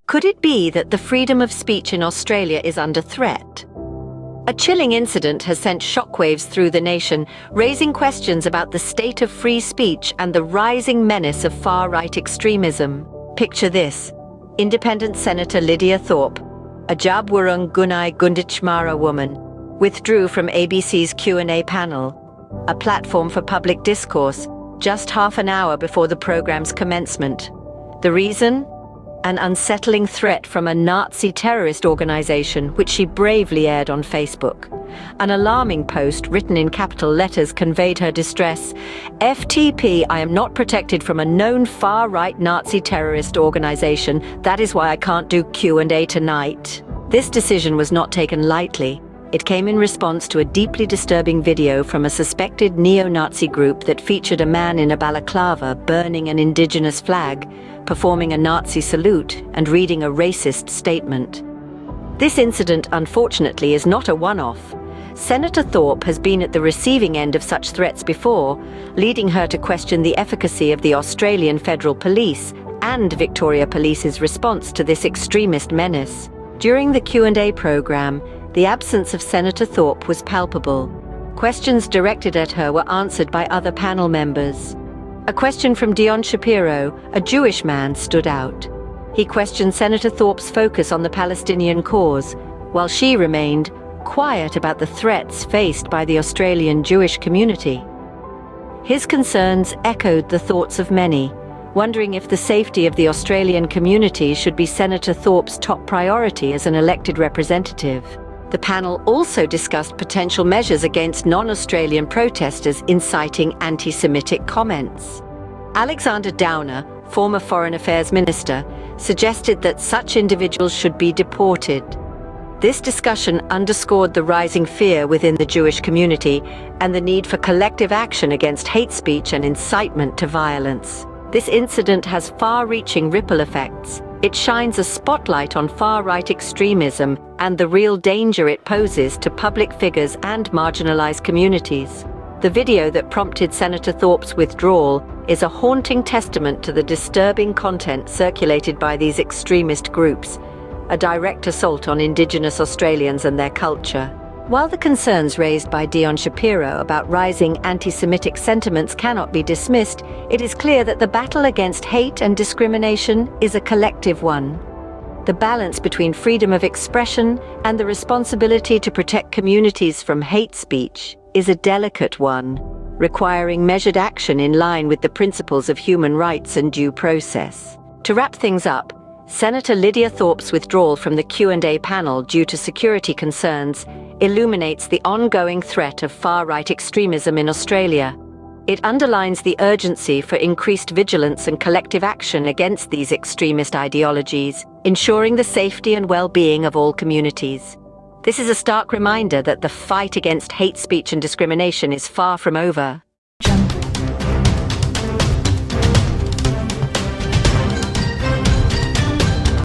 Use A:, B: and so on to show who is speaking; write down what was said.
A: Could it be that the freedom of speech in Australia is under threat? A chilling incident has sent shockwaves through the nation, raising questions about the state of free speech and the rising menace of far-right extremism. Picture this: Independent Senator Lidia Thorpe, a Djab Wurrung Gunnai Gunditjmara woman, withdrew from ABC's QandA panel, a platform for public discourse, just half an hour before the program's commencement. The reason? An unsettling threat from a Nazi terrorist organization, which she bravely aired on Facebook. An alarming post written in capital letters conveyed her distress. FTP, I am not protected from a known far-right Nazi terrorist organization. That is why I can't do Q&A tonight. This decision was not taken lightly. It came in response to a deeply disturbing video from a suspected neo-Nazi group that featured a man in a balaclava burning an Indigenous flag, performing a Nazi salute, and reading a racist statement. This incident, unfortunately, is not a one-off. Senator Thorpe has been at the receiving end of such threats before, leading her to question the efficacy of the Australian Federal Police and Victoria Police's response to this extremist menace. During the Q&A program, the absence of Senator Thorpe was palpable. Questions directed at her were answered by other panel members. A question from Dion Shapiro, a Jewish man, stood out. He questioned Senator Thorpe's focus on the Palestinian cause, while she remained quiet about the threats faced by the Australian Jewish community. His concerns echoed the thoughts of many, wondering if the safety of the Australian community should be Senator Thorpe's top priority as an elected representative. The panel also discussed potential measures against non-Australian protesters inciting anti-Semitic comments. Alexander Downer, former Foreign Affairs Minister, suggested that such individuals should be deported. This discussion underscored the rising fear within the Jewish community and the need for collective action against hate speech and incitement to violence. This incident has far-reaching ripple effects. It shines a spotlight on far-right extremism and the real danger it poses to public figures and marginalized communities. The video that prompted Senator Thorpe's withdrawal is a haunting testament to the disturbing content circulated by these extremist groups, a direct assault on Indigenous Australians and their culture. While the concerns raised by Dion Shapiro about rising anti-Semitic sentiments cannot be dismissed, it is clear that the battle against hate and discrimination is a collective one. The balance between freedom of expression and the responsibility to protect communities from hate speech is a delicate one, requiring measured action in line with the principles of human rights and due process. To wrap things up, Senator Lidia Thorpe's withdrawal from the Q&A panel due to security concerns illuminates the ongoing threat of far-right extremism in Australia. It underlines the urgency for increased vigilance and collective action against these extremist ideologies, ensuring the safety and well-being of all communities. This is a stark reminder that the fight against hate speech and discrimination is far from over.